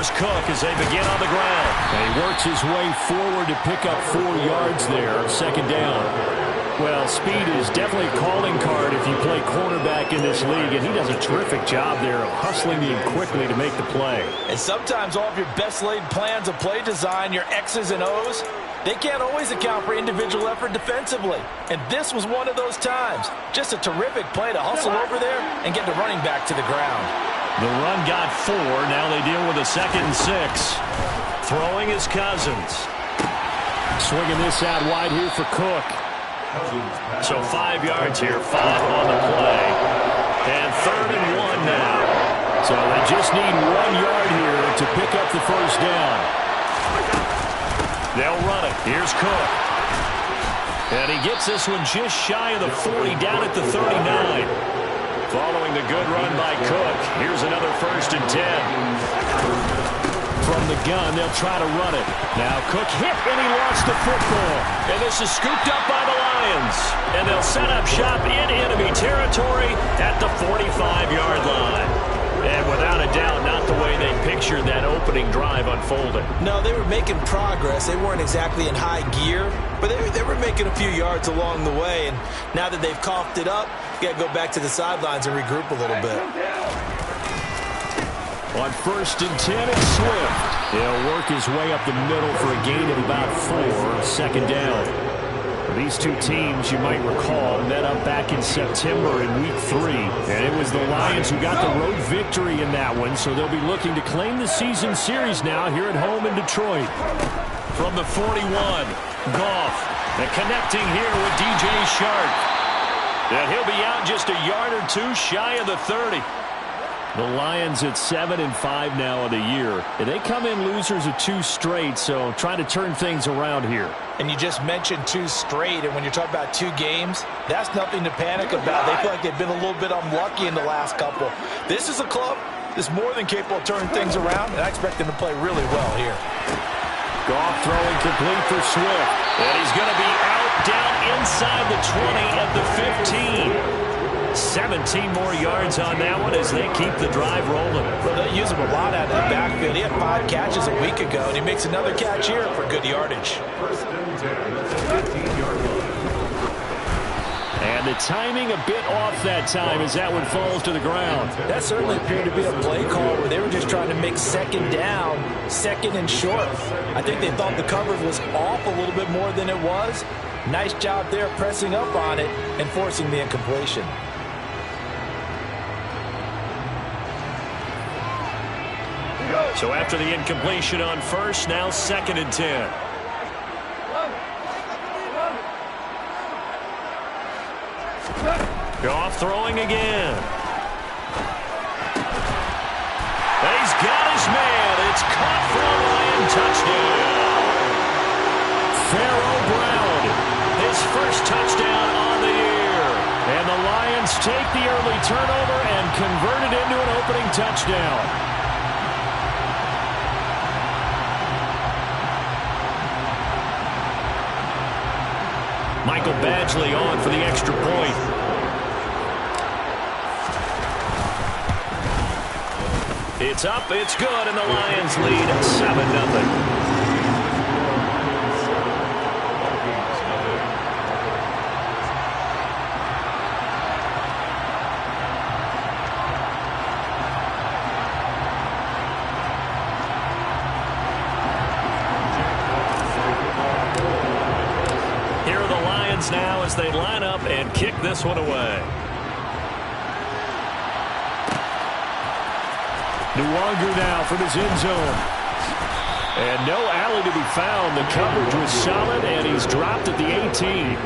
Here's Cook as they begin on the ground. And he works his way forward to pick up 4 yards there, second down. Well, speed is definitely a calling card if you play cornerback in this league, and he does a terrific job there of hustling in quickly to make the play. And sometimes all of your best laid plans of play design, your X's and O's, they can't always account for individual effort defensively. And this was one of those times. Just a terrific play to hustle over there and get the running back to the ground. The run got 4. Now they deal with a 2nd and 6. Throwing is Cousins. Swinging this out wide here for Cook. So 5 yards here, 5 on the play. And 3rd and 1 now. So they just need 1 yard here to pick up the first down. They'll run it. Here's Cook. And he gets this one just shy of the 40, down at the 39. Following the good run by Cook, here's another 1st and 10. From the gun, they'll try to run it. Now Cook hit, and he lost the football. And this is scooped up by the Lions. And they'll set up shop in enemy territory at the 45-yard line. And without a doubt, not the way they pictured that opening drive unfolding. No, they were making progress. They weren't exactly in high gear, but they were making a few yards along the way. And now that they've coughed it up, you got to go back to the sidelines and regroup a little bit. On 1st and 10, it's Swift. He'll work his way up the middle for a gain of about 4, second down. These two teams, you might recall, met up back in September in Week 3. And it was the Lions who got the road victory in that one, so they'll be looking to claim the season series now here at home in Detroit. From the 41, Goff. And connecting here with DJ Shark. And he'll be out just a yard or 2 shy of the 30. The Lions at 7-5 now of the year. And they come in losers of 2 straight, so trying to turn things around here. And you just mentioned 2 straight, and when you're talking about 2 games, that's nothing to panic about. They feel like they've been a little bit unlucky in the last couple. This is a club that's more than capable of turning things around, and I expect them to play really well here. Goff throwing complete for Swift. And he's going to be out down inside the 20 at the 15. 17 more yards on that one as they keep the drive rolling. Well, they use him a lot out of the backfield. He had 5 catches a week ago, and he makes another catch here for good yardage. And the timing a bit off that time as that one falls to the ground. That certainly appeared to be a play call where they were just trying to make second down, 2nd and short. I think they thought the coverage was off a little bit more than it was. Nice job there pressing up on it and forcing the incompletion. So after the incompletion on 1st, now 2nd and 10. Goff throwing again. And he's got his man. It's caught for a Lion touchdown. Pharaoh Brown, his first touchdown on the year. And the Lions take the early turnover and convert it into an opening touchdown. Michael Badgley on for the extra point. It's up, it's good, and the Lions lead 7-0. Now as they line up and kick this one away. Nwangu now from his end zone. And no alley to be found. The coverage was solid, and he's dropped at the 18.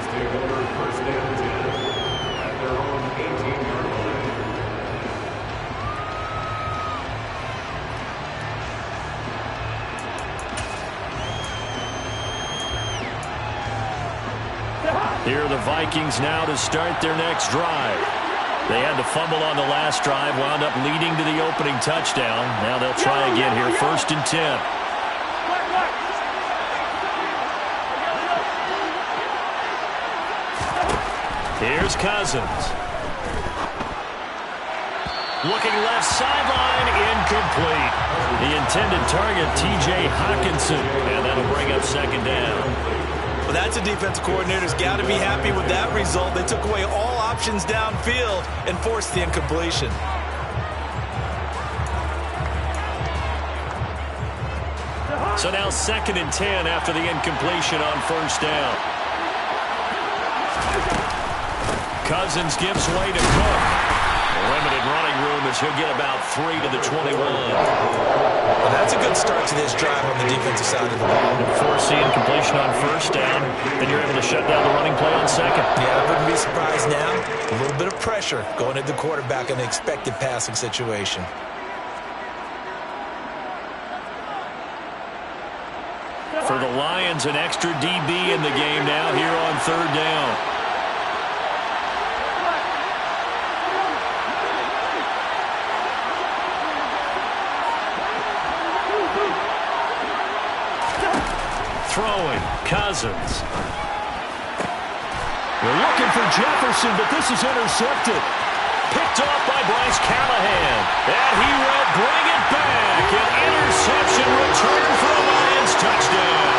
Here are the Vikings now to start their next drive. They had to fumble on the last drive, wound up leading to the opening touchdown. Now they'll try again here, 1st and 10. Here's Cousins. Looking left sideline, incomplete. The intended target, T.J. Hockenson, and that'll bring up second down. Well, that's a defensive coordinator's got to be happy with that result. They took away all options downfield and forced the incompletion. So now 2nd and 10 after the incompletion on first down. Cousins gives way to Cook. Limited running room as he'll get about 3 to the 21. Well, that's a good start to this drive on the defensive side of the ball. Forcing incompletion on first down, and you're able to shut down the running play on second. Yeah, I wouldn't be surprised now. A little bit of pressure going at the quarterback in the expected passing situation. For the Lions, an extra DB in the game now here on third down. Throwing, Cousins. They're looking for Jefferson, but this is intercepted. Picked off by Bryce Callahan. And he will bring it back. An interception return for a Lions touchdown.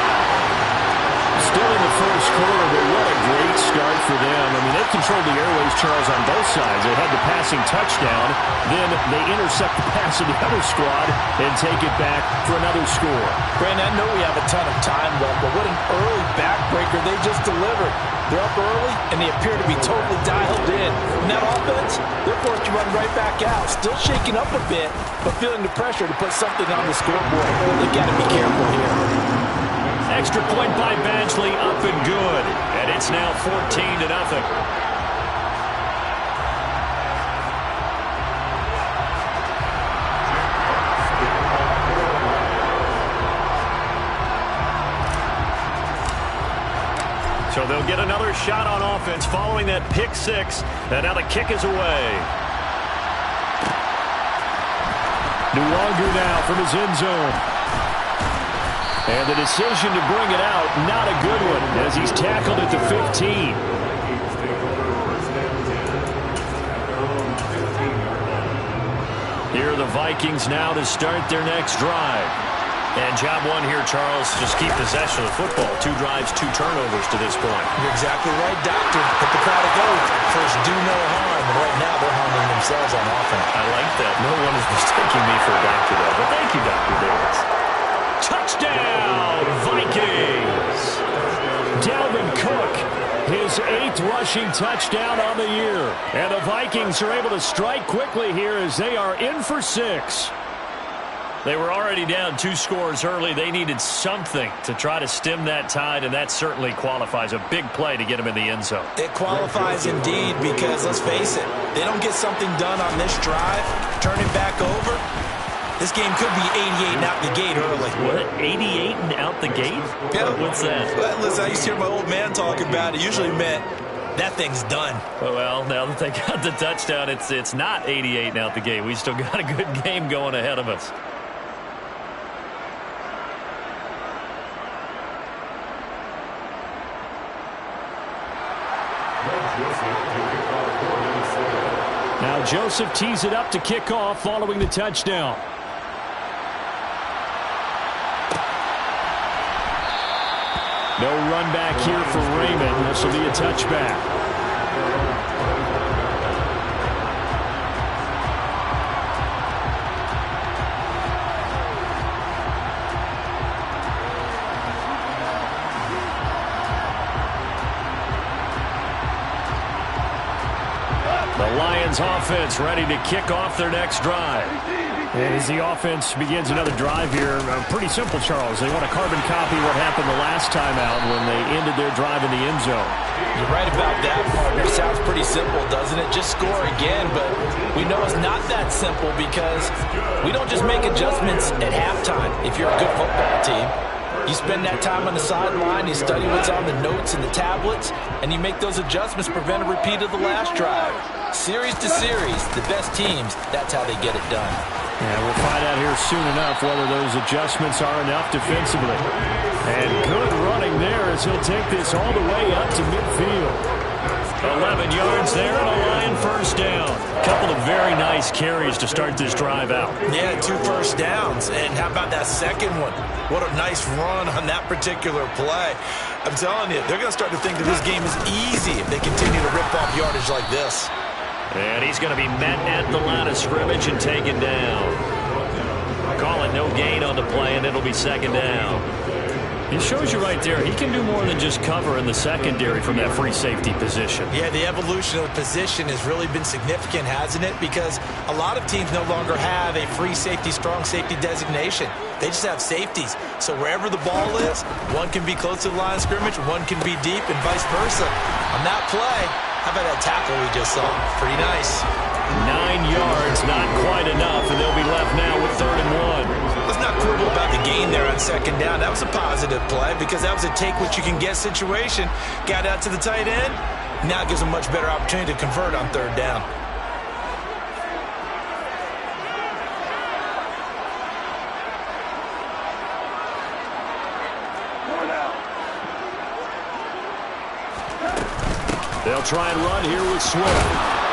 Still in the first quarter, but what a great start for them. I mean, they controlled the airways, Charles, on both sides. They had the passing touchdown. Then they intercept the pass of the other squad and take it back for another score. Brandon, I know we have a ton of time left, but what an early backbreaker they just delivered. They're up early, and they appear to be totally dialed in. And that offense, they're forced to run right back out. Still shaking up a bit, but feeling the pressure to put something on the scoreboard. They've got to be careful here. Extra point by Badgley, up and good. And it's now 14-0. So they'll get another shot on offense following that pick six. And now the kick is away. Nwogu now from his end zone. And the decision to bring it out, not a good one, as he's tackled at the 15. Here are the Vikings now to start their next drive. And job one here, Charles, just keep possession of the football. 2 drives, 2 turnovers to this point. You're exactly right, Doctor. Hippocratic oath. First, do no harm. And right now, they're harming themselves on offense. I like that. No one is mistaking me for a doctor, though. But thank you, Dr. Davis. Touchdown, Vikings! Dalvin Cook, his 8th rushing touchdown on the year. And the Vikings are able to strike quickly here as they are in for 6. They were already down 2 scores early. They needed something to try to stem that tide, and that certainly qualifies. A big play to get them in the end zone. It qualifies indeed because, let's face it, they don't get something done on this drive, turn it back over. This game could be 88 and out the gate early. What? 88 and out the gate? Yeah. What's that? Well, listen, I used to hear my old man talk about it. Usually meant that thing's done. Well, now that they got the touchdown, it's not 88 and out the gate. We still got a good game going ahead of us. Now Joseph tees it up to kick off following the touchdown. No run back here for Raymond. This will be a touchback. The Lions offense ready to kick off their next drive. And as the offense begins another drive here, pretty simple, Charles. They want to carbon copy what happened the last time out when they ended their drive in the end zone. You're right about that, partner. Sounds pretty simple, doesn't it? Just score again, but we know it's not that simple because we don't just make adjustments at halftime if you're a good football team. You spend that time on the sideline, you study what's on the notes and the tablets, and you make those adjustments, prevent a repeat of the last drive. Series to series, the best teams, that's how they get it done. Yeah, we'll find out here soon enough whether those adjustments are enough defensively. And good running there as he'll take this all the way up to midfield. 11 yards there and a Lion first down. A couple of very nice carries to start this drive out. Yeah, 2 first downs. And how about that second one? What a nice run on that particular play. I'm telling you, they're going to start to think that this game is easy if they continue to rip off yardage like this. And he's going to be met at the line of scrimmage and taken down. Call it no gain on the play, and it'll be second down. It shows you right there, he can do more than just cover in the secondary from that free safety position. Yeah, the evolution of the position has really been significant, hasn't it? Because a lot of teams no longer have a free safety, strong safety designation. They just have safeties. So wherever the ball is, one can be close to the line of scrimmage, one can be deep, and vice versa. On that play, how about that tackle we just saw? Pretty nice. 9 yards, not quite enough, and they'll be left now with 3rd and 1. Let's not quibble about the gain there on second down. That was a positive play because that was a take-what-you-can-get situation. Got out to the tight end. Now it gives them a much better opportunity to convert on 3rd down. They'll try and run here with Swift.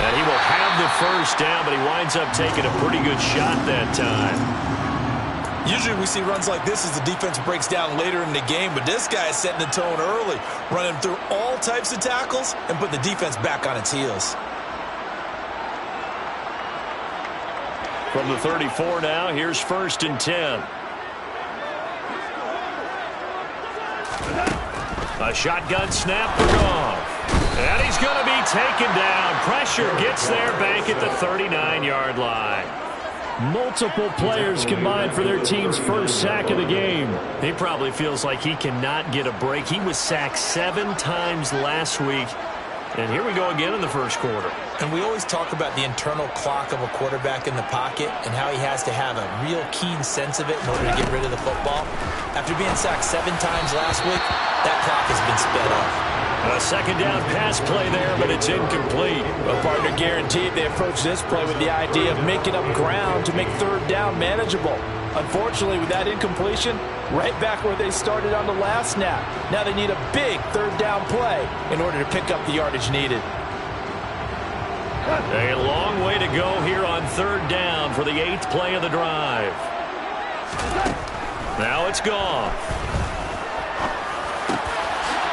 And he will have the first down, but he winds up taking a pretty good shot that time. Usually we see runs like this as the defense breaks down later in the game, but this guy is setting the tone early, running through all types of tackles and putting the defense back on its heels. From the 34 now, here's 1st and 10. A shotgun snap for Goff. And he's going to be taken down. Pressure gets there back at the 39-yard line. Multiple players combined for their team's first sack of the game. He probably feels like he cannot get a break. He was sacked 7 times last week. And here we go again in the first quarter. And we always talk about the internal clock of a quarterback in the pocket and how he has to have a real keen sense of it in order to get rid of the football. After being sacked 7 times last week, that clock has been sped up. A second down pass play there, but it's incomplete. A partner guaranteed they approach this play with the idea of making up ground to make 3rd down manageable. Unfortunately, with that incompletion, right back where they started on the last snap. Now they need a big 3rd down play in order to pick up the yardage needed. A long way to go here on 3rd down for the 8th play of the drive. Now it's Goff.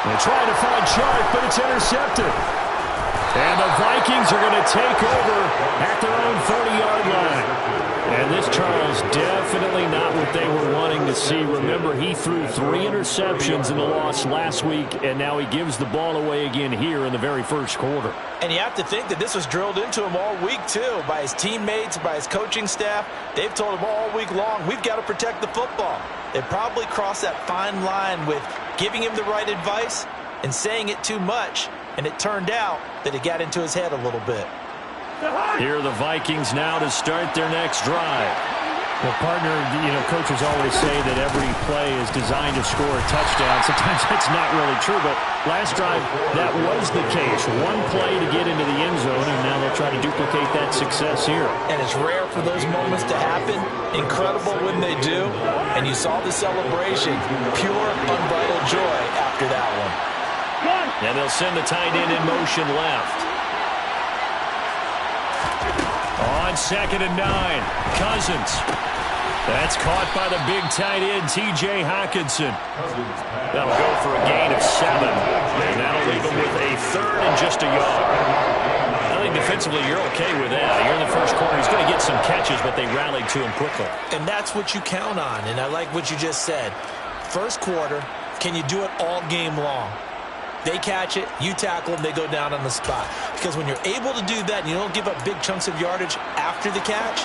They're trying to find Chark, but it's intercepted. And the Vikings are going to take over at their own 30-yard line. And this, Charles, definitely not what they were wanting to see. Remember, he threw 3 interceptions in the loss last week, and now he gives the ball away again here in the very first quarter. And you have to think that this was drilled into him all week, too, by his teammates, by his coaching staff. They've told him all week long, we've got to protect the football. They probably crossed that fine line with giving him the right advice and saying it too much, and it turned out that it got into his head a little bit. Here are the Vikings now to start their next drive. Well, partner, coaches always say that every play is designed to score a touchdown. Sometimes that's not really true, but last drive, that was the case. One play to get into the end zone, and now they'll try to duplicate that success here. And it's rare for those moments to happen. Incredible when they do. And you saw the celebration. Pure, unbridled joy after that one. And they'll send the tight end in motion left. On 2nd and 9, Cousins. That's caught by the big tight end, T.J. Hockenson. That'll go for a gain of 7. And that'll leave him with a 3rd and just a yard. I think defensively you're okay with that. You're in the first quarter. He's going to get some catches, but they rallied to him quickly. And that's what you count on, and I like what you just said. First quarter, can you do it all game long? They catch it, you tackle them, they go down on the spot. Because when you're able to do that and you don't give up big chunks of yardage after the catch,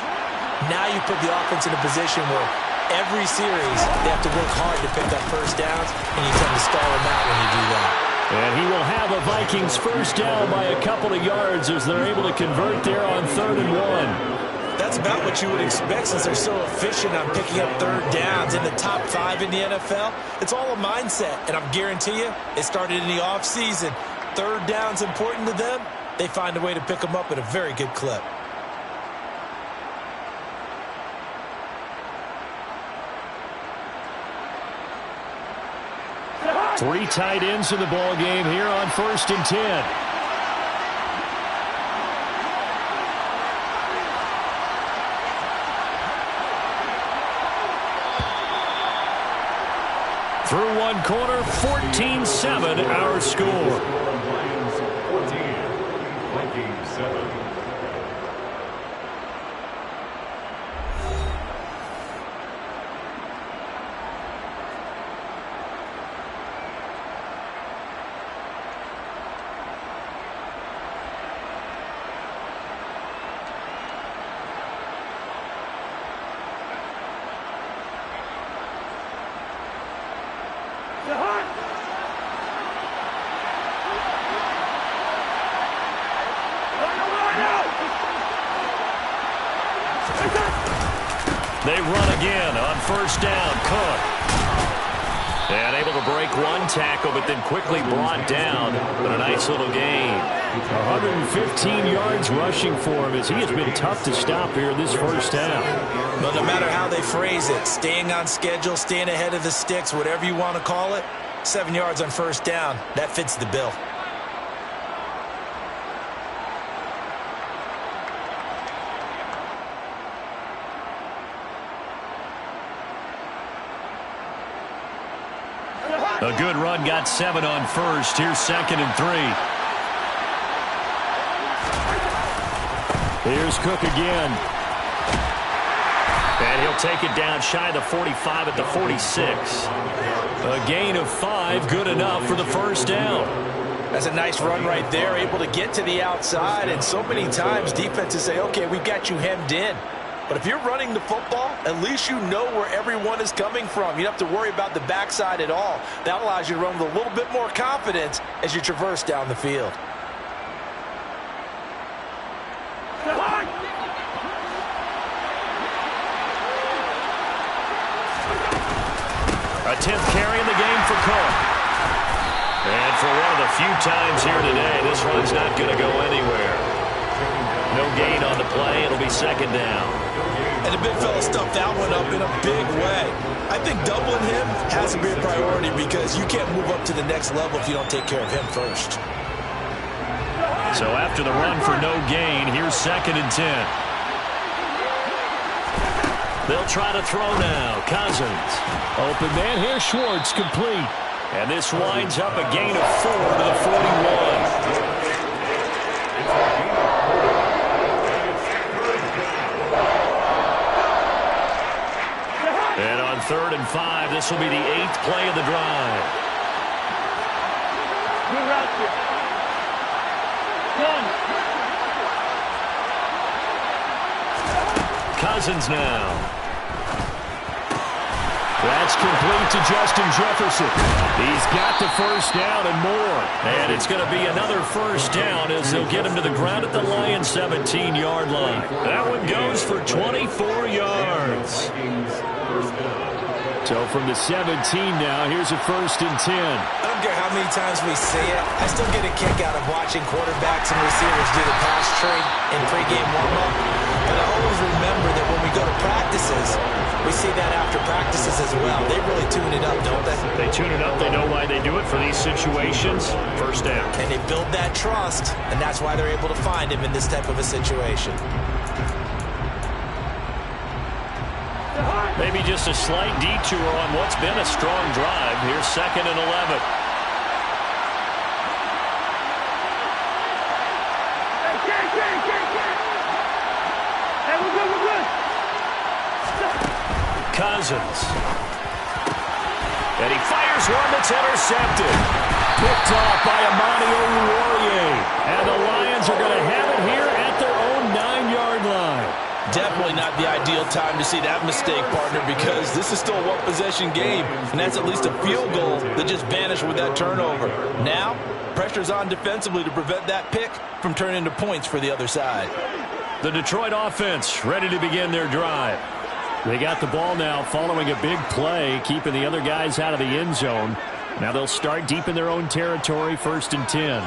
now you put the offense in a position where every series they have to work hard to pick up first downs, and you tend to stall them out when you do that. And he will have a Vikings first down by a couple of yards as they're able to convert there on 3rd and 1. That's about what you would expect since they're so efficient on picking up 3rd downs in the top 5 in the NFL. It's all a mindset, and I guarantee you, it started in the offseason. 3rd down's important to them. They find a way to pick them up at a very good clip. Three tight ends in the ball game here on 1st and 10. Through one quarter, 14-7 our score. Lions 14, Vikings 7. They run again on first down. Cook. And able to break one tackle, but then quickly brought down. But a nice little gain. 115 yards rushing for him as he has been tough to stop here this first half. But no matter how they phrase it, staying on schedule, staying ahead of the sticks, whatever you want to call it, 7 yards on first down, that fits the bill. A good run, got 7 on first. Here's 2nd and 3. Here's Cook again. And he'll take it down shy of the 45 at the 46. A gain of 5, good enough for the first down. That's a nice run right there, able to get to the outside. And so many times defenses say, okay, we've got you hemmed in. But if you're running the football, at least you know where everyone is coming from. You don't have to worry about the backside at all. That allows you to run with a little bit more confidence as you traverse down the field. A 10th carry in the game for Cook. And for one of the few times here today, this run's not going to go anywhere. No gain on the play. It'll be 2nd down. And the big fella stuffed that one up in a big way. I think doubling him has to be a priority because you can't move up to the next level if you don't take care of him first. So after the run for no gain, here's 2nd and 10. They'll try to throw now. Cousins. Open man here. Schwartz complete. And this winds up a gain of 4 to the 41. And on 3rd and 5, this will be the 8th play of the drive. Good route here. Cousins now. That's complete to Justin Jefferson. He's got the first down and more. And it's going to be another first down as they'll get him to the ground at the Lions' 17-yard line. That one goes for 24 yards. So from the 17 now, here's a 1st and 10. I don't care how many times we see it. I still get a kick out of watching quarterbacks and receivers do the pass trade in pregame warm-up. But I always remember that when we go to practices, we see that after practices as well. They really tune it up, don't they? They tune it up. They know why they do it for these situations. First down. And they build that trust, and that's why they're able to find him in this type of a situation. Maybe just a slight detour on what's been a strong drive. Here's 2nd and 11. Hey, we're good. Cousins. And he fires one that's intercepted. Picked off by Amani Oruwariye. And the Lions are going to have it here at their own 9-yard line. Definitely not the ideal time to see that mistake, partner, because this is still a one-possession game, and that's at least a field goal that just vanished with that turnover. Now, pressure's on defensively to prevent that pick from turning into points for the other side. The Detroit offense ready to begin their drive. They got the ball now following a big play, keeping the other guys out of the end zone. Now they'll start deep in their own territory, 1st and 10.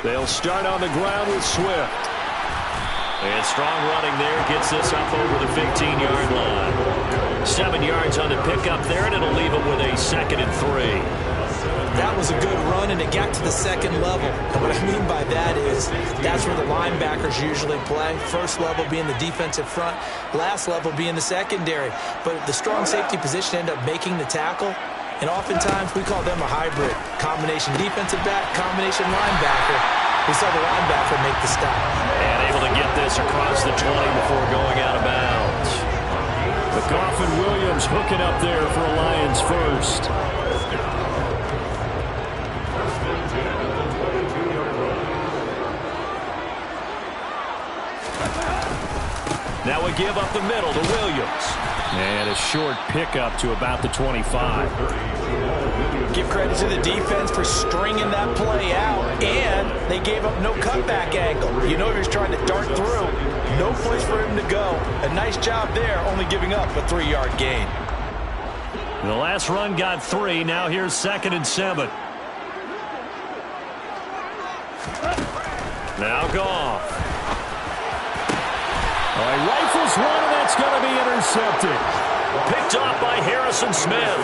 They'll start on the ground with Swift. And strong running there gets this up over the 15-yard line. 7 yards on the pickup there, and it'll leave them with a 2nd and 3. That was a good run, and it got to the second level. And what I mean by that is that's where the linebackers usually play. First level being the defensive front, last level being the secondary. But the strong safety position ended up making the tackle, and oftentimes we call them a hybrid. Combination defensive back, combination linebacker. We saw the linebacker make the stop. And able to get this across the 20 before going out of bounds. But Goff and Williams hooking up there for a Lions first. Now we give up the middle to Williams. And a short pickup to about the 25. Give credit to the defense for stringing that play out, and they gave up no cutback angle. You know he was trying to dart through. No place for him to go. A nice job there, only giving up a 3-yard gain. The last run got 3. Now here's 2nd and 7. Now Goff. He rifles one, and that's going to be intercepted. Picked off by Harrison Smith.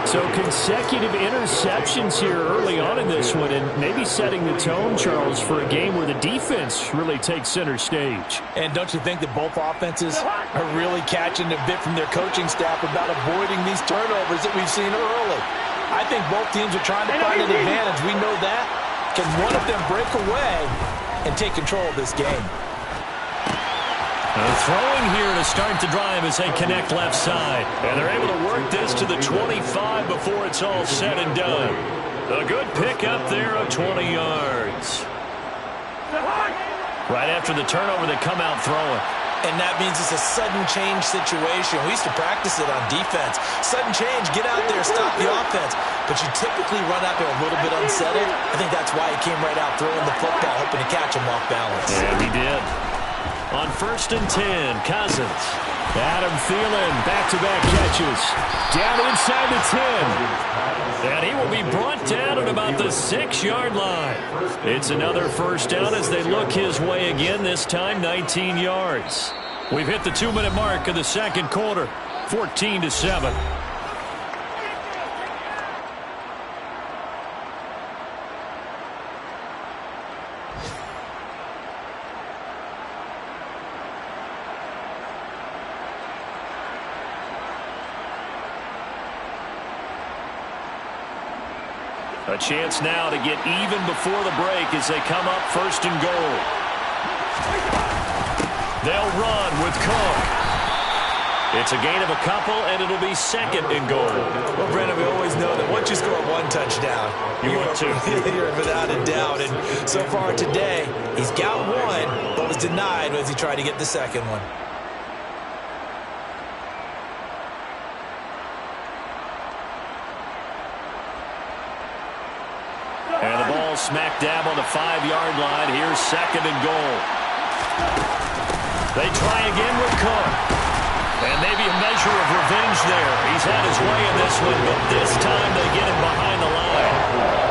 So consecutive interceptions here early on in this one, and maybe setting the tone, Charles, for a game where the defense really takes center stage. And don't you think that both offenses are really catching a bit from their coaching staff about avoiding these turnovers that we've seen early? I think both teams are trying to find an advantage. We know that. Can one of them break away and take control of this game? Throwing here to start the drive as they connect left side. And they're able to work this to the 25 before it's all said and done. A good pickup there of 20 yards. Right after the turnover, they come out throwing. And that means it's a sudden change situation. We used to practice it on defense. Sudden change, get out there, stop the offense. But you typically run out there a little bit unsettled. I think that's why he came right out throwing the football, hoping to catch him off balance. Yeah, he did. On 1st and 10, Cousins. Adam Thielen, back-to-back catches. Down inside the 10. And he will be brought down at about the 6-yard line. It's another first down as they look his way again, this time 19 yards. We've hit the 2-minute mark of the second quarter, 14-7. A chance now to get even before the break as they come up 1st and goal. They'll run with Cook. It's a gain of a couple, and it'll be 2nd and goal. Well, Brendan, we always know that once you score one touchdown, you want to. You're without a doubt. And so far today, he's got one, but was denied as he tried to get the second one. And the ball smack dab on the 5-yard line. Here's 2nd and goal. They try again with Cook. And maybe a measure of revenge there. He's had his way in this one, but this time they get him behind the line.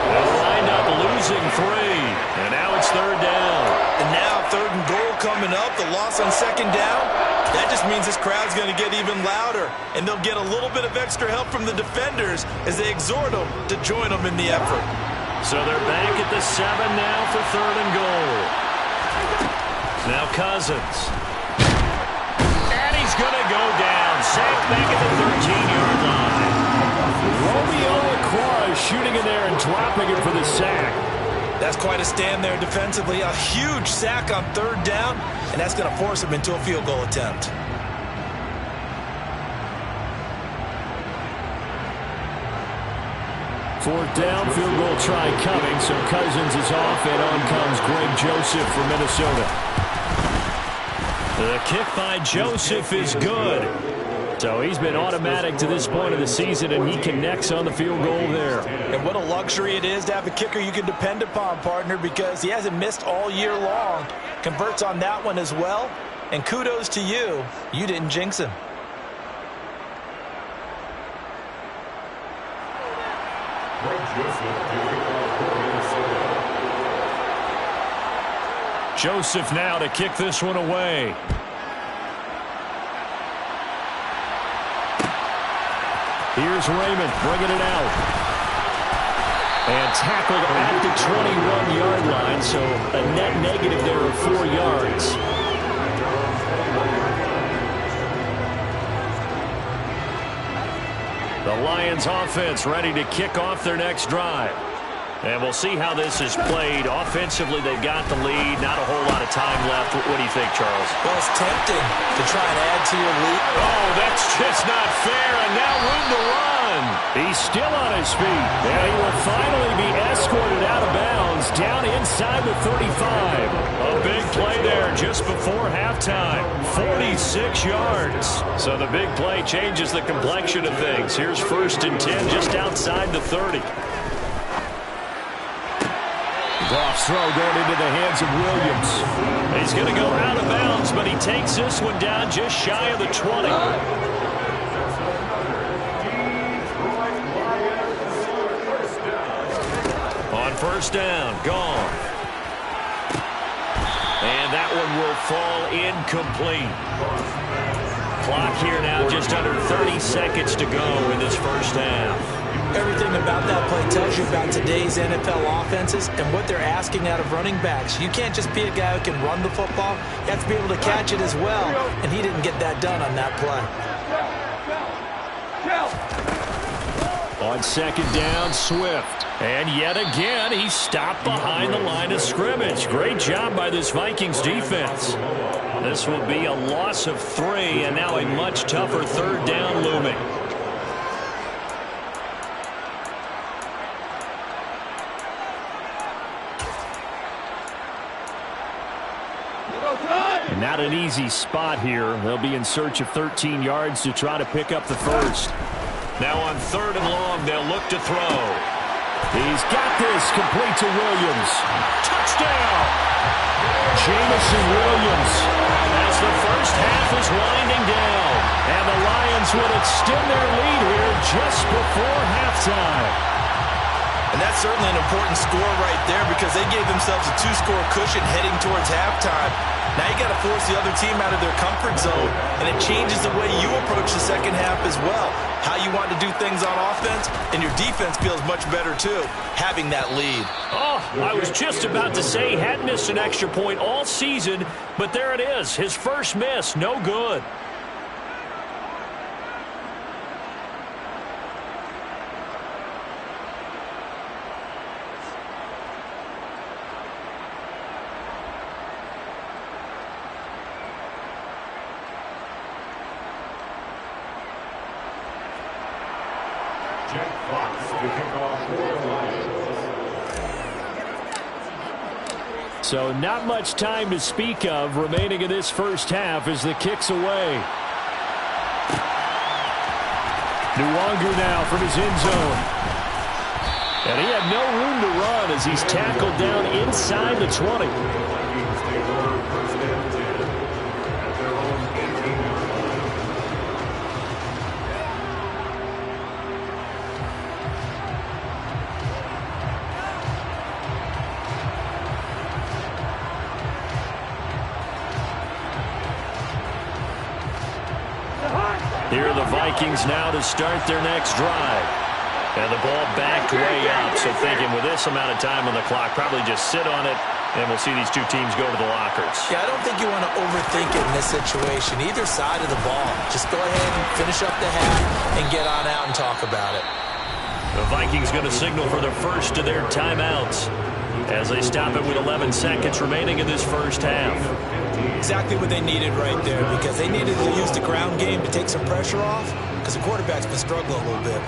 They'll wind up losing 3. And now it's 3rd down. And now 3rd and goal coming up. The loss on 2nd down. That just means this crowd's going to get even louder. And they'll get a little bit of extra help from the defenders as they exhort them to join them in the effort. So they're back at the 7 now for 3rd and goal. Now Cousins. And he's going to go down. Sacked back at the 13-yard line. Romeo Okwara shooting in there and dropping it for the sack. That's quite a stand there defensively. A huge sack on 3rd down, and that's going to force him into a field goal attempt. Fourth down, field goal try coming, so Cousins is off, and on comes Greg Joseph for Minnesota. The kick by Joseph is good. So he's been automatic to this point of the season, and he connects on the field goal there. And what a luxury it is to have a kicker you can depend upon, partner, because he hasn't missed all year long. Converts on that one as well, and kudos to you. You didn't jinx him. Joseph now to kick this one away. Here's Raymond bringing it out. And tackled at the 21-yard line, so a net negative there of 4 yards. The Lions offense ready to kick off their next drive. And we'll see how this is played. Offensively, they've got the lead. Not a whole lot of time left. What do you think, Charles? Well, it's tempting to try and add to your lead. Oh, that's just not fair. And now room to run. He's still on his feet. And he will finally be escorted out of bounds down inside the 35. A big play there just before halftime. 46 yards. So the big play changes the complexion of things. Here's 1st and 10 just outside the 30. Goff's throw going into the hands of Williams. He's going to go out of bounds, but he takes this one down just shy of the 20. On 1st down, gone. And that one will fall incomplete. Clock here now just under 30 seconds to go in this 1st half. Everything about that play tells you about today's NFL offenses and what they're asking out of running backs. You can't just be a guy who can run the football. You have to be able to catch it as well, and he didn't get that done on that play. On 2nd down, Swift. And yet again, he stopped behind the line of scrimmage. Great job by this Vikings defense. This will be a loss of 3, and now a much tougher 3rd down looming. Not an easy spot here. They'll be in search of 13 yards to try to pick up the 1st. Now on 3rd and long, they'll look to throw. He's got this complete to Williams. Touchdown! Jamison Williams. As the 1st half is winding down. And the Lions would extend their lead here just before halftime. And that's certainly an important score right there because they gave themselves a 2-score cushion heading towards halftime. Now you got to force the other team out of their comfort zone, and it changes the way you approach the 2nd half as well. How you want to do things on offense, and your defense feels much better too, having that lead. Oh, I was just about to say he hadn't missed an extra point all season, but there it is. His first miss, no good. Jack Fox to kick off for the Lions. So not much time to speak of remaining in this 1st half as the kick's away. Nwangu now from his end zone. And he had no room to run as he's tackled down inside the 20. Here are the Vikings now to start their next drive. And the ball backed way up, so thinking with this amount of time on the clock, probably just sit on it, and we'll see these two teams go to the lockers. Yeah, I don't think you want to overthink it in this situation, either side of the ball. Just go ahead and finish up the half and get on out and talk about it. The Vikings going to signal for their first of their timeouts as they stop it with 11 seconds remaining in this 1st half. Exactly what they needed right there, because they needed to use the ground game to take some pressure off, because the quarterback's been struggling a little bit.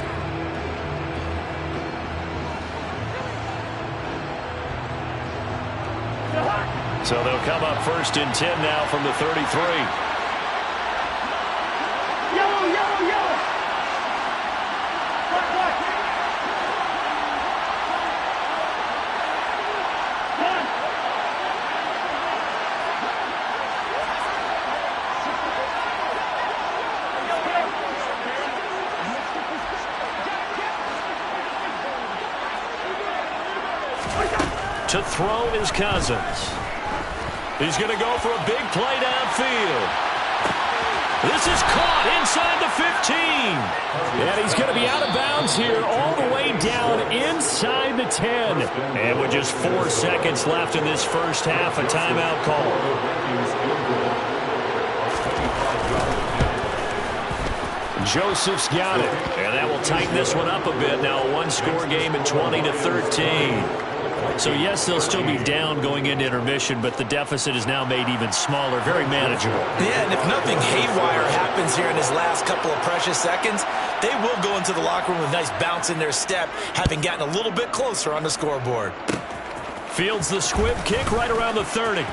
So they'll come up 1st and 10 now from the 33. Yellow, yellow, yellow. Black, black. One. To throw is Cousins. He's going to go for a big play downfield. This is caught inside the 15. And he's going to be out of bounds here all the way down inside the 10. And with just 4 seconds left in this first half, a timeout call. Joseph's got it. And that will tighten this one up a bit. Now a one-score game at 20-13. So, yes, they'll still be down going into intermission, but the deficit is now made even smaller, very manageable. Yeah, and if nothing haywire happens here in his last couple of precious seconds, they will go into the locker room with a nice bounce in their step, having gotten a little bit closer on the scoreboard. Fields the squib kick right around the 30.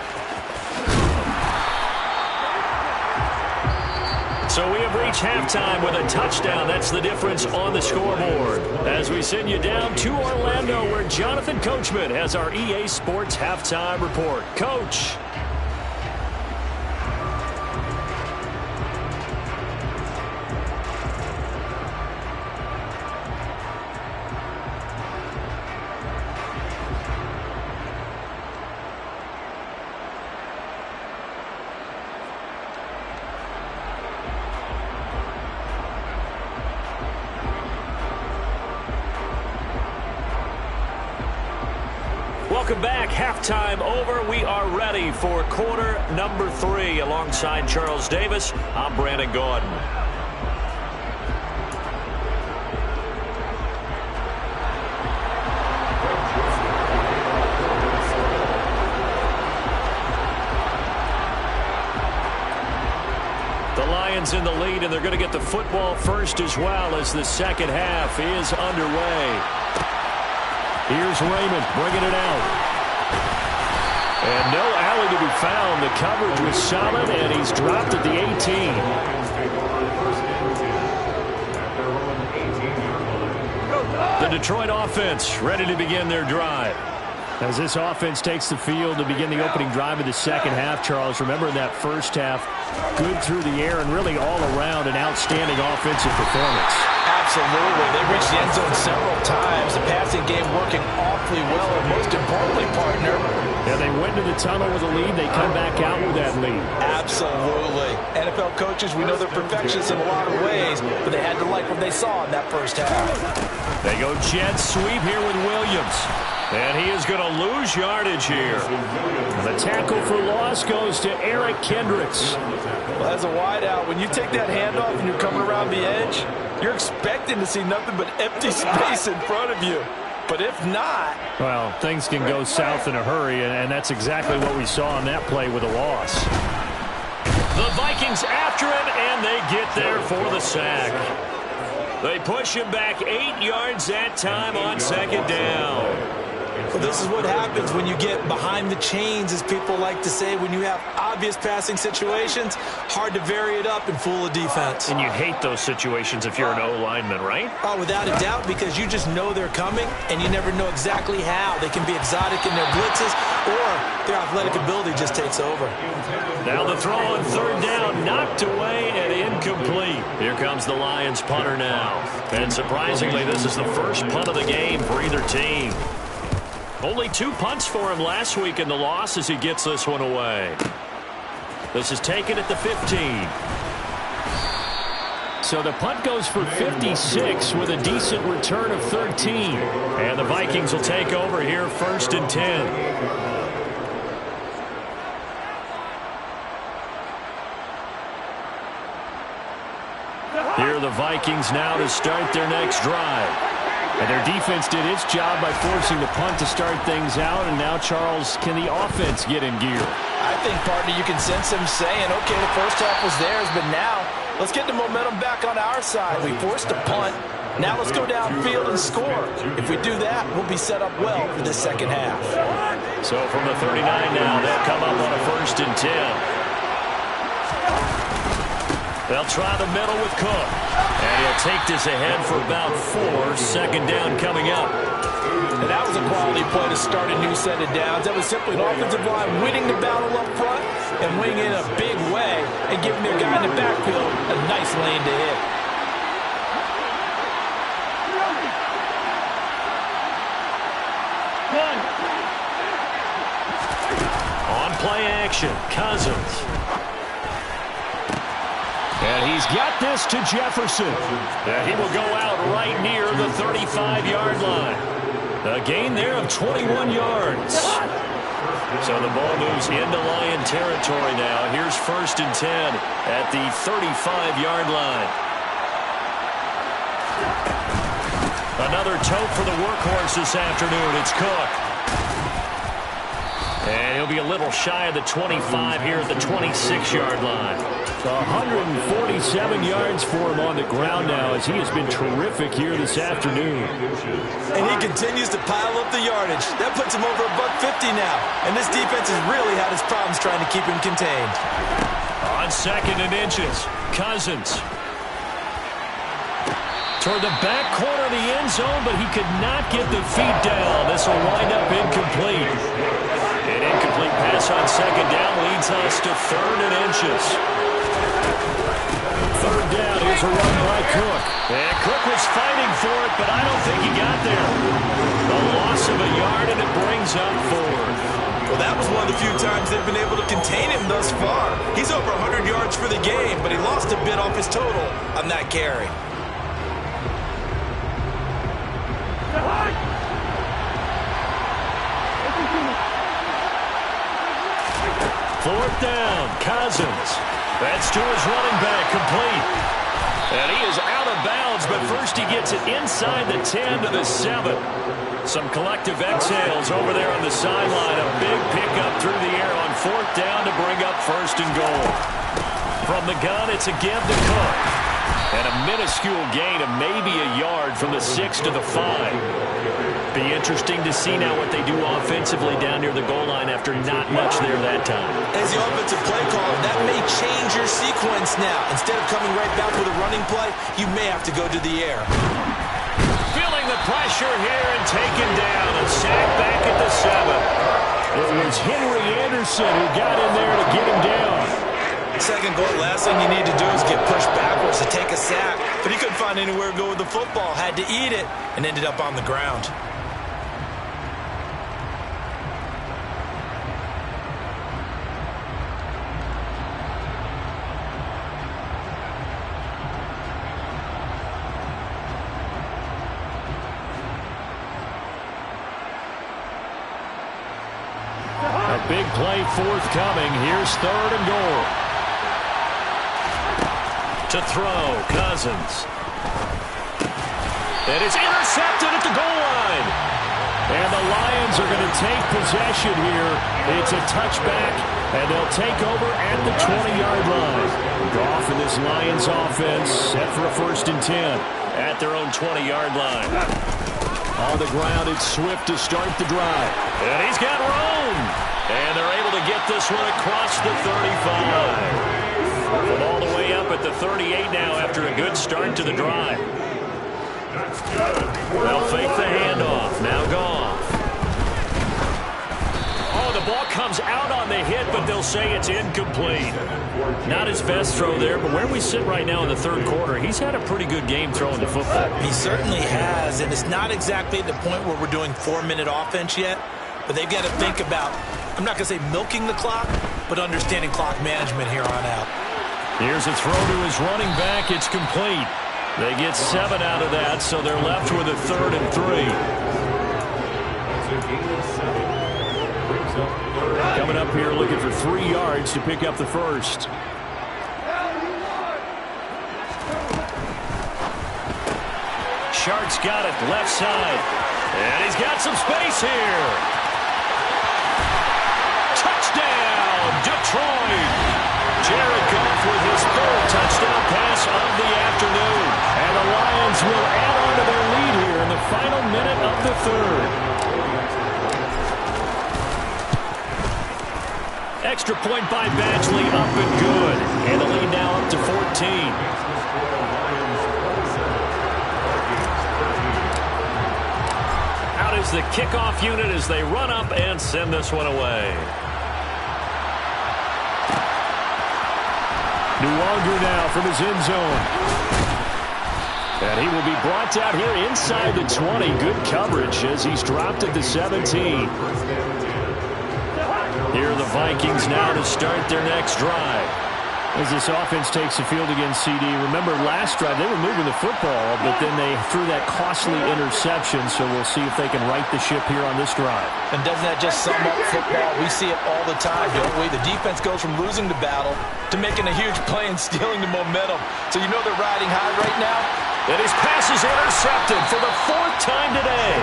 So we have reached halftime with a touchdown. That's the difference on the scoreboard. As we send you down to Orlando, where Jonathan Coachman has our EA Sports Halftime Report. Coach. Welcome back. Halftime over. We are ready for quarter number 3. Alongside Charles Davis, I'm Brandon Gaudin. The Lions in the lead, and they're going to get the football first as well as the second half is underway. Here's Raymond bringing it out. And no alley to be found. The coverage was solid, and he's dropped at the 18. The Detroit offense ready to begin their drive. As this offense takes the field to begin the opening drive of the second half, Charles, remember in that first half, good through the air and really all around an outstanding offensive performance. Absolutely. They reached the end zone several times. The passing game working awfully well, and most importantly, partner. Yeah, they went to the tunnel with a lead. They come back out with that lead. Absolutely. NFL coaches, we know they're perfectionists in a lot of ways, but they had to like what they saw in that first half. They go jet sweep here with Williams. And he is going to lose yardage here. And the tackle for loss goes to Eric Kendricks. Well, as a wideout, when you take that handoff and you're coming around the edge, you're expecting to see nothing but empty space in front of you. But if not... Well, things can go south in a hurry, and that's exactly what we saw on that play with a loss. The Vikings after him, and they get there for the sack. They push him back 8 yards that time on second down. Well, this is what happens when you get behind the chains, as people like to say. When you have obvious passing situations, hard to vary it up and fool a defense. And you hate those situations if you're an O-lineman, right? Oh, without a doubt, because you just know they're coming, and you never know exactly how. They can be exotic in their blitzes, or their athletic ability just takes over. Now the throw on third down, knocked away and incomplete. Here comes the Lions punter now. And surprisingly, this is the first punt of the game for either team. Only 2 punts for him last week in the loss as he gets this one away. This is taken at the 15. So the punt goes for 56 with a decent return of 13. And the Vikings will take over here first and 10. Here are the Vikings now to start their next drive. And their defense did its job by forcing the punt to start things out. And now, Charles, can the offense get in gear? I think, partner, you can sense them saying, okay, the first half was theirs, but now let's get the momentum back on our side. We forced a punt. Now let's go downfield and score. If we do that, we'll be set up well for this second half. So from the 39 now, they'll come up on a first and 10. They'll try the middle with Cook. And he'll take this ahead for about 4. Second down coming up. And that was a quality play to start a new set of downs. That was simply an offensive line winning the battle up front and winning in a big way and giving their guy in the backfield a nice lane to hit. On play action, Cousins. And he's got this to Jefferson. And he will go out right near the 35-yard line. A gain there of 21 yards. So the ball moves into Lion territory now. Here's 1st and 10 at the 35-yard line. Another tote for the workhorse this afternoon. It's Cook. And he'll be a little shy of the 25 here at the 26-yard line. 147 yards for him on the ground now as he has been terrific here this afternoon. And he continues to pile up the yardage. That puts him over $150 now. And this defense has really had its problems trying to keep him contained. On 2nd and inches, Cousins. Toward the back corner of the end zone, but he could not get the feet down. This will wind up incomplete. An incomplete pass on 2nd down leads us to 3rd and inches. 3rd down, here's a run by Cook. And Cook was fighting for it, but I don't think he got there. A loss of a yard, and it brings up 4th. Well, that was one of the few times they've been able to contain him thus far. He's over 100 yards for the game, but he lost a bit off his total on that carry. 4th down, Cousins. That's to his running back, complete. And he is out of bounds, but first he gets it inside the 10 to the 7. Some collective exhales over there on the sideline. A big pickup through the air on 4th down to bring up 1st and goal. From the gun, it's a give to Cook. And a minuscule gain of maybe a yard from the 6 to the 5. Be interesting to see now what they do offensively down near the goal line after not much there that time. As the offensive play caller, that may change your sequence now. Instead of coming right back with a running play, you may have to go to the air. Feeling the pressure here and taken down. A sack back at the 7. It was Henry Anderson who got in there to get him down. 2nd goal, last thing you need to do is get pushed backwards to take a sack. But he couldn't find anywhere to go with the football. Had to eat it and ended up on the ground. A big play forthcoming. Here's 3rd and goal. To throw, Cousins. It is intercepted at the goal line. And the Lions are going to take possession here. It's a touchback, and they'll take over at the 20-yard line. Goff and this Lions offense set for a 1st and 10. At their own 20-yard line. On the ground, it's Swift to start the drive. And he's got room. And they're able to get this one across the 35. From all the way up at the 38 now after a good start to the drive. They'll fake the handoff. Now Goff. Oh, the ball comes out on the hit, but they'll say it's incomplete. Not his best throw there, but where we sit right now in the 3rd quarter, he's had a pretty good game throwing the football. He certainly has, and it's not exactly at the point where we're doing 4-minute offense yet, but they've got to think about, I'm not going to say milking the clock, but understanding clock management here on out. Here's a throw to his running back. It's complete. They get 7 out of that, so they're left with a 3rd and 3. Coming up here looking for 3 yards to pick up the 1st. Shark's got it left side. And he's got some space here. Touchdown, Detroit. Jared Goff with his 3rd touchdown pass of the afternoon. And the Lions will add on to their lead here in the final minute of the 3rd. Extra point by Badgley, up and good. And the lead now up to 14. Out is the kickoff unit as they run up and send this one away. Nuwanger now from his end zone. And he will be brought down here inside the 20. Good coverage as he's dropped at the 17. Here are the Vikings now to start their next drive. As this offense takes the field against CD. Remember, last drive, they were moving the football, but then they threw that costly interception, so we'll see if they can right the ship here on this drive. And doesn't that just sum up football? We see it all the time, don't we? The defense goes from losing the battle to making a huge play and stealing the momentum. So you know they're riding high right now? And his pass is intercepted for the 4th time today.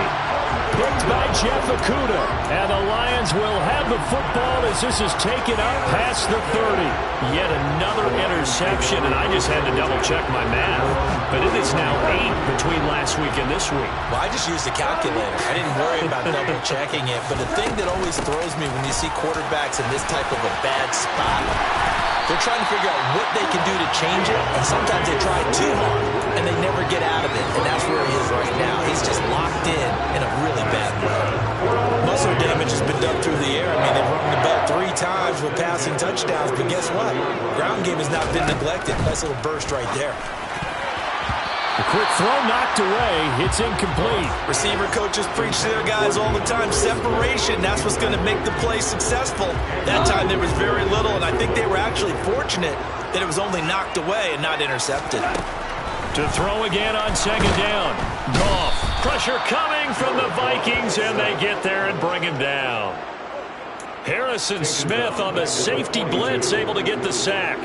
Picked by Jeff Okudah. And the Lions will have the football as this is taken up past the 30. Yet another interception, and I just had to double-check my math. But it is now 8 between last week and this week. Well, I just used a calculator. I didn't worry about double-checking it. But the thing that always throws me when you see quarterbacks in this type of a bad spot, they're trying to figure out what they can do to change it, and sometimes they try too hard, and they never get out of it, and that's where he is right now. He's just locked in a really bad way. Muscle damage has been done through the air. I mean, they've rung the bell 3 times with passing touchdowns, but guess what? Ground game has not been neglected. Nice little burst right there. A quick throw knocked away. It's incomplete. Receiver coaches preach to their guys all the time. Separation, that's what's going to make the play successful. That time there was very little, and I think they were actually fortunate that it was only knocked away and not intercepted. To throw again on 2nd down. Goff. Pressure coming from the Vikings, and they get there and bring him down. Harrison Smith on the safety blitz, able to get the sack.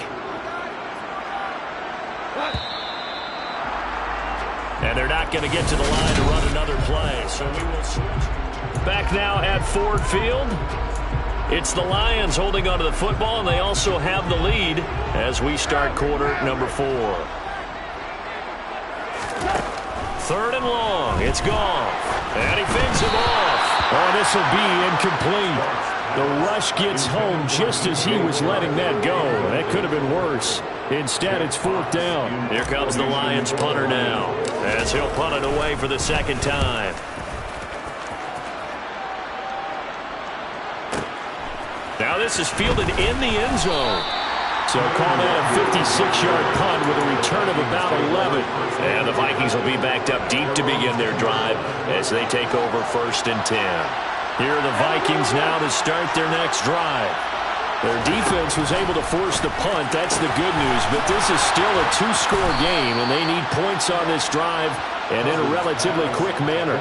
And they're not going to get to the line to run another play. So we will switch. Back now at Ford Field. It's the Lions holding onto the football, and they also have the lead as we start quarter number 4. 3rd and long. It's Goff. And he fades him off. Oh, this will be incomplete. The rush gets home just as he was letting that go. That could have been worse. Instead, it's 4th down. Here comes the Lions punter now, as he'll punt it away for the 2nd time. Now this is fielded in the end zone. So call that a 56-yard punt with a return of about 11. And the Vikings will be backed up deep to begin their drive as they take over 1st and 10. Here are the Vikings now to start their next drive. Their defense was able to force the punt. That's the good news. But this is still a 2-score game, and they need points on this drive and in a relatively quick manner.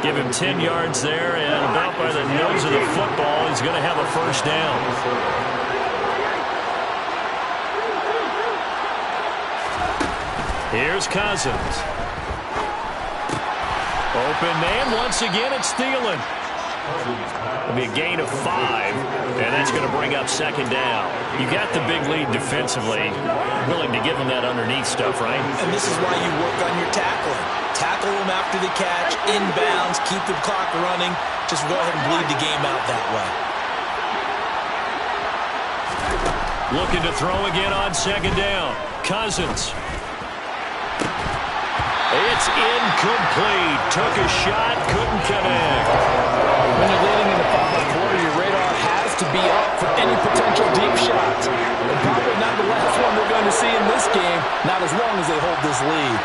Give him 10 yards there, and about by the nose of the football, he's going to have a 1st down. Here's Cousins. Open man. Once again, it's Thielen. It'll be a gain of 5, and that's going to bring up 2nd down. You got the big lead defensively, willing to give them that underneath stuff, right? And this is why you work on your tackling. Tackle them after the catch, inbounds, keep the clock running. Just go ahead and bleed the game out that way. Looking to throw again on 2nd down. Cousins. It's incomplete. Took a shot, couldn't connect. When you're leading in the final quarter, your radar has to be up for any potential deep shots. And probably not the last one we're going to see in this game, not as long as they hold this lead.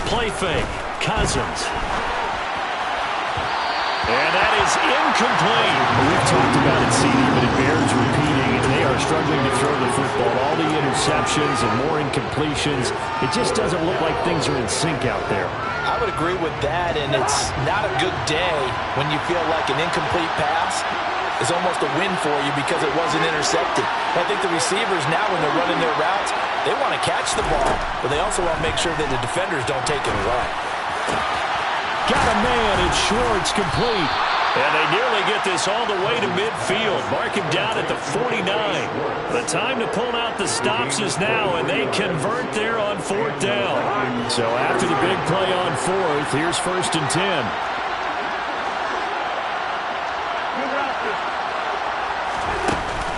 Play fake. Cousins. And that is incomplete. We've talked about it, CD, but it bears repeating. They are struggling to throw the football. All the interceptions and more incompletions. It just doesn't look like things are in sync out there. I would agree with that, and it's not a good day when you feel like an incomplete pass is almost a win for you because it wasn't intercepted. I think the receivers now, when they're running their routes, they want to catch the ball, but they also want to make sure that the defenders don't take it away. Got a man, it's Schwartz, complete. And they nearly get this all the way to midfield. Mark him down at the 49. The time to pull out the stops is now, and they convert there on 4th down. So after the big play on 4th, here's 1st and 10.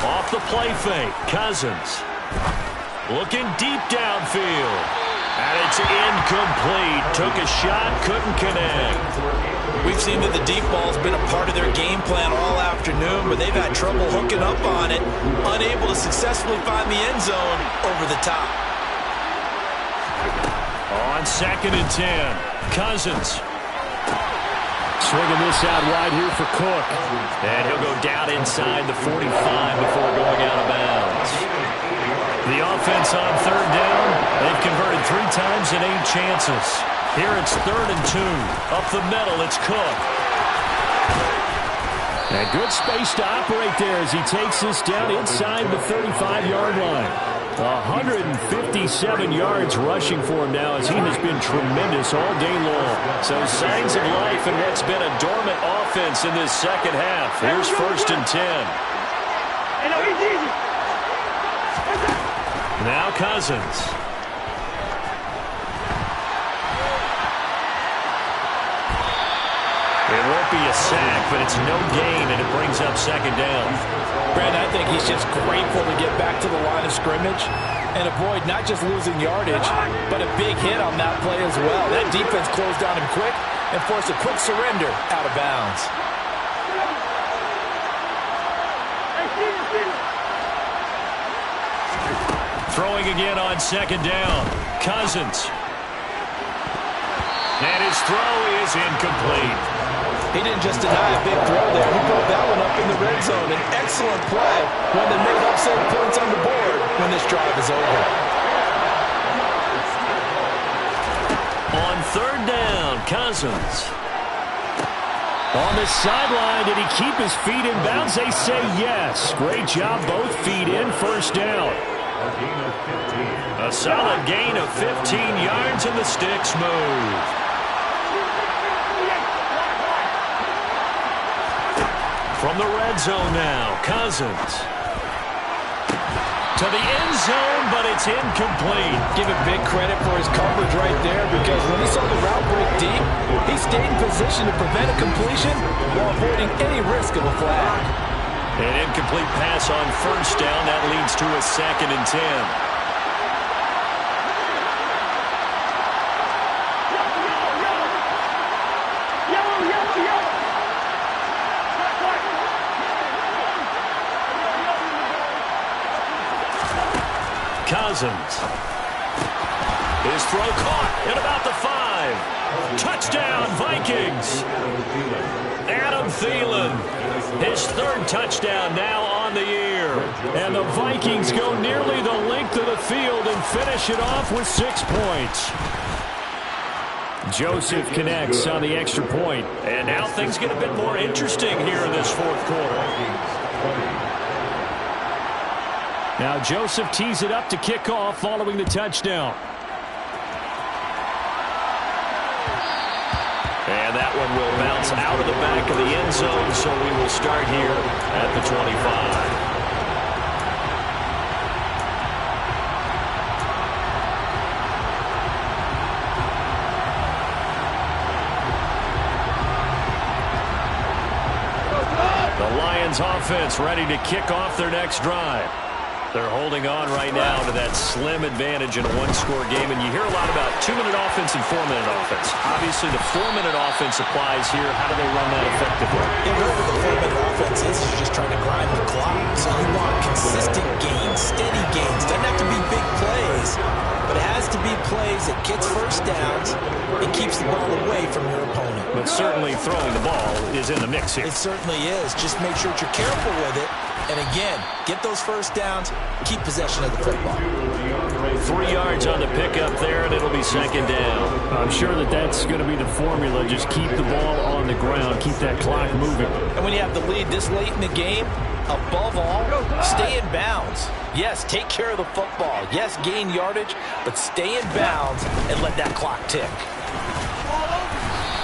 Off the play fake, Cousins. Looking deep downfield. And it's incomplete. Took a shot, couldn't connect. We've seen that the deep ball's been a part of their game plan all afternoon, but they've had trouble hooking up on it, unable to successfully find the end zone over the top. On 2nd and 10, Cousins. Swinging this out wide here for Cook. And he'll go down inside the 45 before going out of bounds. The offense on 3rd down. They've converted 3 times in 8 chances. Here it's 3rd and 2. Up the middle, it's Cook. And good space to operate there as he takes this down inside the 35-yard line. 157 yards rushing for him now as he has been tremendous all day long. So signs of life in what's been a dormant offense in this second half. Here's 1st and 10. Now Cousins. It won't be a sack, but it's no gain, and it brings up 2nd down. Brad, I think he's just grateful to get back to the line of scrimmage and avoid not just losing yardage, but a big hit on that play as well. That defense closed on him quick and forced a quick surrender out of bounds. Throwing again on 2nd down. Cousins. And his throw is incomplete. He didn't just deny a big throw there. He brought that one up in the red zone. An excellent play. One that may help save points on the board when this drive is over. On 3rd down, Cousins. On the sideline, did he keep his feet in bounds? They say yes. Great job, both feet in, 1st down. A solid gain of 15 yards, and the sticks move. From the red zone now, Cousins. To the end zone, but it's incomplete. Give him big credit for his coverage right there, because when he saw the route break deep, he stayed in position to prevent a completion while avoiding any risk of a flag. An incomplete pass on 1st down. That leads to a 2nd and 10. Cousins. His throw caught at about the 5. Touchdown, Vikings. Adam Thielen. His 3rd touchdown now on the year. And the Vikings go nearly the length of the field and finish it off with 6 points. Joseph connects on the extra point. And now things get a bit more interesting here in this 4th quarter. Now Joseph tees it up to kick off following the touchdown. And that one will bounce out of the back of the end zone, so we will start here at the 25. The Lions offense ready to kick off their next drive. They're holding on right now to that slim advantage in a 1-score game. And you hear a lot about 2-minute offense and 4-minute offense. Obviously, the 4-minute offense applies here. How do they run that effectively? Yeah, really what the 4-minute offense is just trying to grind the clock. So you want consistent gains, steady gains. Doesn't have to be big plays, but it has to be plays that gets 1st downs and keeps the ball away from your opponent. But certainly throwing the ball is in the mix here. It certainly is. Just make sure that you're careful with it. And again, get those 1st downs, keep possession of the football. 3 yards on the pickup there, and it'll be 2nd down. I'm sure that that's going to be the formula. Just keep the ball on the ground, keep that clock moving. And when you have the lead this late in the game, above all, stay in bounds. Yes, take care of the football. Yes, gain yardage, but stay in bounds and let that clock tick.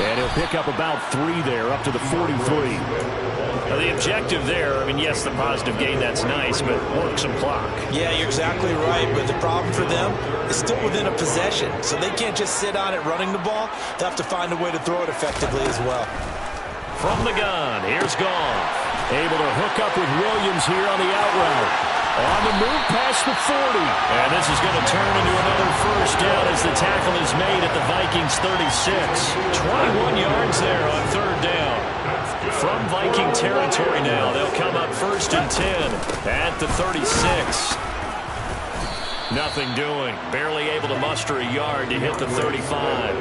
And he'll pick up about 3 there, up to the 43. Now the objective there, I mean, yes, the positive gain, that's nice, but work some clock. Yeah, you're exactly right, but the problem for them is still within a possession, so they can't just sit on it running the ball. They'll have to find a way to throw it effectively as well. From the gun, here's Goff. Able to hook up with Williams here on the out route. On the move past the 40. And this is going to turn into another first down as the tackle is made at the Vikings 36. 21 yards there on third down. From Viking territory now, they'll come up first and 10 at the 36. Nothing doing. Barely able to muster a yard to hit the 35.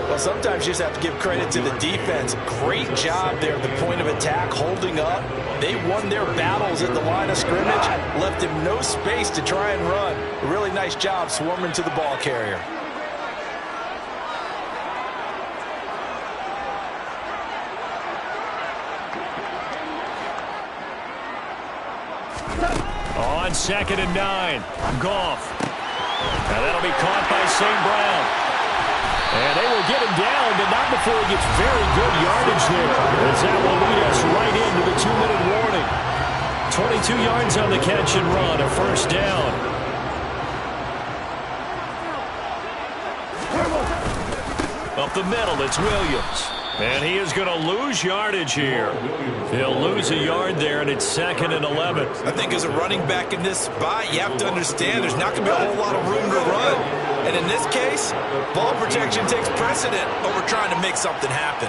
Well, sometimes you just have to give credit to the defense. Great job there at the point of attack, holding up. They won their battles at the line of scrimmage, left him no space to try and run. A really nice job swarming to the ball carrier. On 2nd and 9, Goff. Now that'll be caught by St. Brown. And they will get him down, but not before he gets very good yardage there. As that will lead us right into the 2-minute warning. 22 yards on the catch and run, a first down. Up the middle, it's Williams. And he is going to lose yardage here. He'll lose a yard there, and it's 2nd and 11. I think as a running back in this spot, you have to understand there's not going to be a whole lot of room to run. And in this case, ball protection takes precedent over trying to make something happen.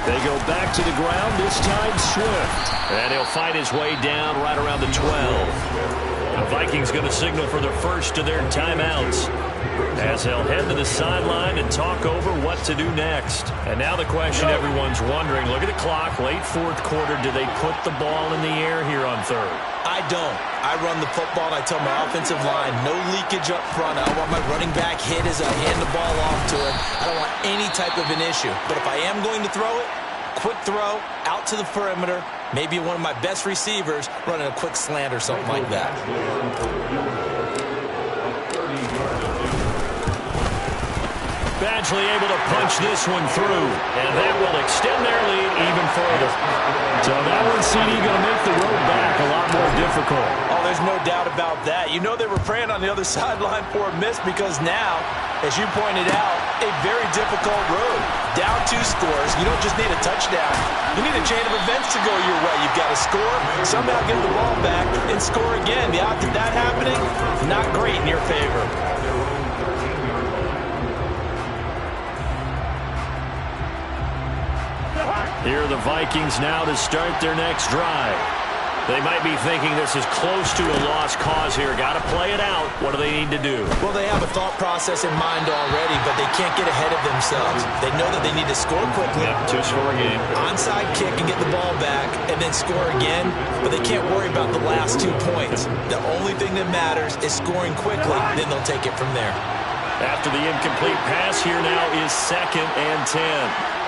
They go back to the ground, this time Swift. And he'll fight his way down right around the 12. The Vikings going to signal for the first of their timeouts, as they'll head to the sideline and talk over what to do next. And now the question everyone's wondering, look at the clock, late fourth quarter, do they put the ball in the air here on third? I don't. I run the football, and I tell my offensive line, no leakage up front. I don't want my running back hit as I hand the ball off to him. I don't want any type of an issue. But if I am going to throw it, quick throw, out to the perimeter, maybe one of my best receivers running a quick slant or something like that. Badgley able to punch this one through, and that will extend their lead even further. So that one, CD, going to make the road back a lot more difficult. Oh, there's no doubt about that. You know they were praying on the other sideline for a miss, because now, as you pointed out, a very difficult road. Down 2 scores. You don't just need a touchdown. You need a chain of events to go your way. You've got to score, somehow get the ball back, and score again. The odds of that happening, not great in your favor. Here are the Vikings now to start their next drive. They might be thinking this is close to a lost cause here. Got to play it out. What do they need to do? Well, they have a thought process in mind already, but they can't get ahead of themselves. They know that they need to score quickly. Yep, 2-score game. Onside kick and get the ball back, and then score again. But they can't worry about the last 2 points. The only thing that matters is scoring quickly. Then they'll take it from there. After the incomplete pass, here now is 2nd and 10.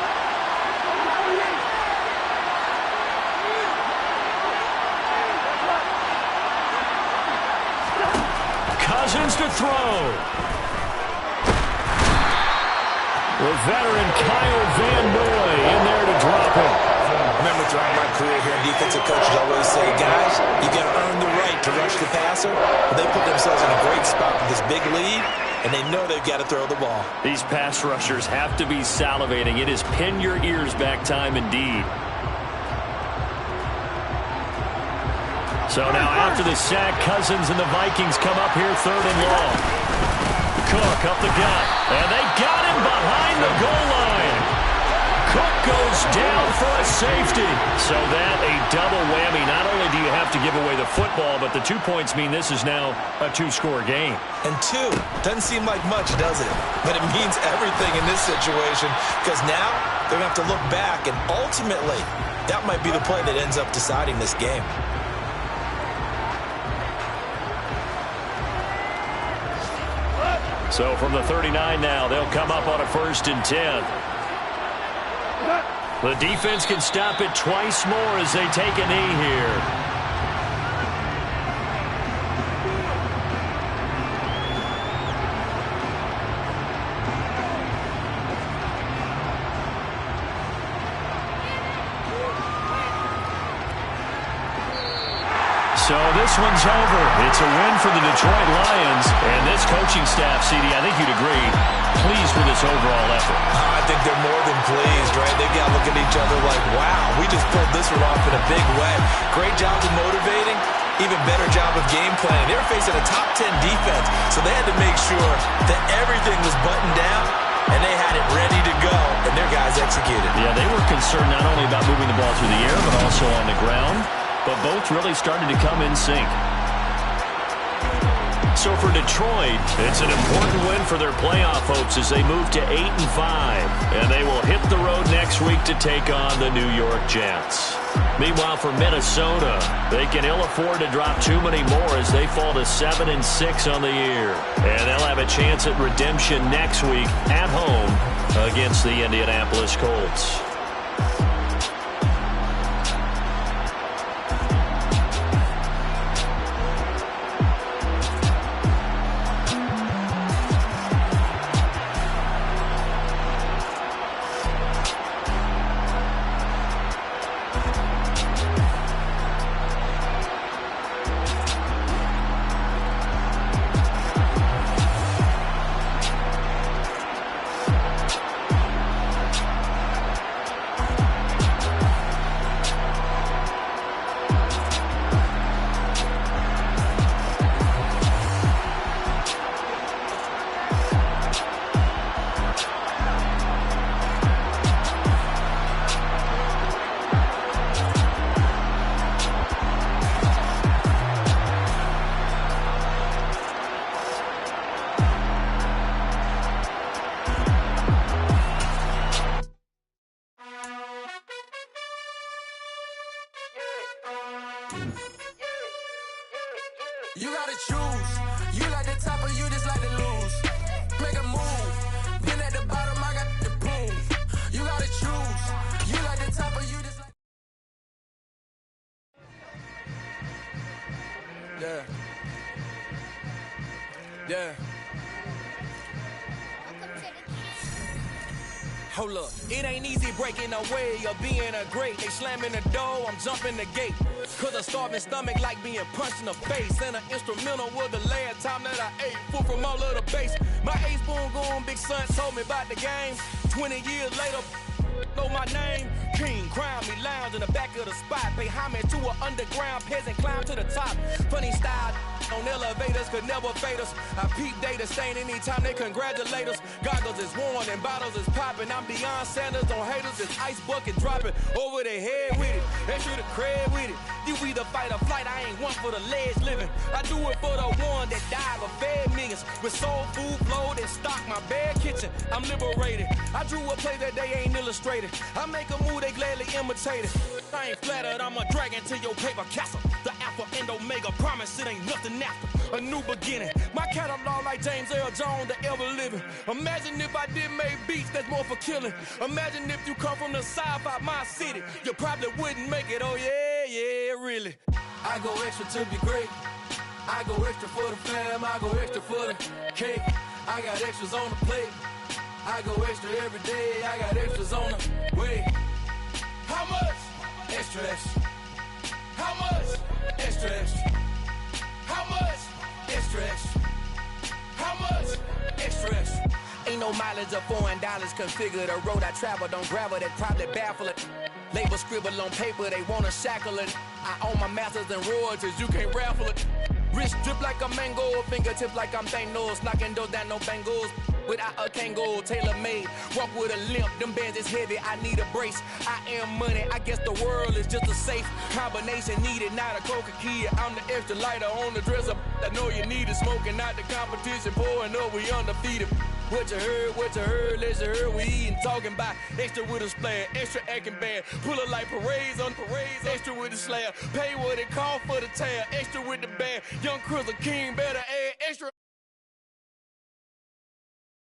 Cousins to throw. The veteran Kyle Van Noy in there to drop him. Remember, throughout my career here, defensive coaches always say, guys, you got to earn the right to rush the passer. But they put themselves in a great spot with this big lead, and they know they've got to throw the ball. These pass rushers have to be salivating. It is pin your ears back time indeed. So now after the sack, Cousins and the Vikings come up here 3rd and long. Cook up the gut, and they got him behind the goal line. Cook goes down for a safety. So that a double whammy. Not only do you have to give away the football, but the 2 points mean this is now a 2-score game. And 2 doesn't seem like much, does it? But it means everything in this situation, because now they're going to have to look back, and ultimately that might be the play that ends up deciding this game. So from the 39 now, they'll come up on a 1st and 10. The defense can stop it twice more as they take a knee here. So this one's over. It's a win for the Detroit Lions. And this coaching staff, CD, I think you'd agree, pleased with this overall effort. I think they're more than pleased, right? They got to look at each other like, wow, we just pulled this one off in a big way. Great job of motivating, even better job of game planning. They were facing a top 10 defense, so they had to make sure that everything was buttoned down, and they had it ready to go, and their guys executed. Yeah, they were concerned not only about moving the ball through the air, but also on the ground. But both really started to come in sync. So for Detroit, it's an important win for their playoff hopes as they move to 8-5. And they will hit the road next week to take on the New York Jets. Meanwhile, for Minnesota, they can ill afford to drop too many more as they fall to 7-6 on the year. And they'll have a chance at redemption next week at home against the Indianapolis Colts. You gotta choose. You like the top or you just like to lose. Make a move. Been at the bottom, I got the prove. You gotta choose. You like the top or you just like. Yeah. Yeah. Hold up, it ain't easy breaking away or being a great. They slamming the door, I'm jumping the gate. Cause a starving stomach like being punched in the face. And an instrumental was the last time that I ate. Food from all of the base. My ace boom goon, big son told me about the game. 20 years later, know my name. King, crown me, lounge in the back of the spot. Pay homage to an underground peasant, climb to the top. Funny style on elevators could never fade us. I peep data stain anytime they congratulate us. Goggles is worn and bottles is popping. I'm Deion Sanders on haters, this ice bucket dropping over their head with it. They should have cred with it. You either fight or flight, I ain't one for the ledge living. I do it for the one that died or fed millions. With soul food, flow, and stock my bare kitchen. I'm liberated. I drew a play that they ain't illustrated. I make a move, they gladly imitate it. I ain't flattered, I'm a dragon to your paper castle. The Alpha and Omega, promise it ain't nothing after. A new beginning. My catalog like James Earl Jones, the ever living. Imagine if I did make beats that's more for killing. Imagine if you come from the south out my city. You probably wouldn't make it, oh yeah, yeah, really. I go extra to be great. I go extra for the fam, I go extra for the cake. I got extras on the plate. I go extra every day, I got extras on the way. How much? Extra, extra. How much? Extra, extra. How much? Extra, extra. How much? Extra, extra. Ain't no mileage of $4 configure the road I travel. Don't gravel that probably baffle it. Label scribble on paper, they wanna shackle it. I own my masters and royalties, you can't raffle it. Wrist drip like a mango, fingertips like I'm Thanos. Knocking those down, no bangles. Without a Kangol, tailor-made. Walk with a limp, them bands is heavy, I need a brace. I am money, I guess the world is just a safe combination needed, not a Coca-Cola. I'm the extra lighter on the dresser. I know you need it, smoking out the competition, pouring up, we undefeated. What you heard, let you heard, we eating, talking about extra with a splash, extra acting bad. Pull it like parades on parades, extra with the slab. Pay what it cost for the tab, extra with the band. Young Chris, a king, better add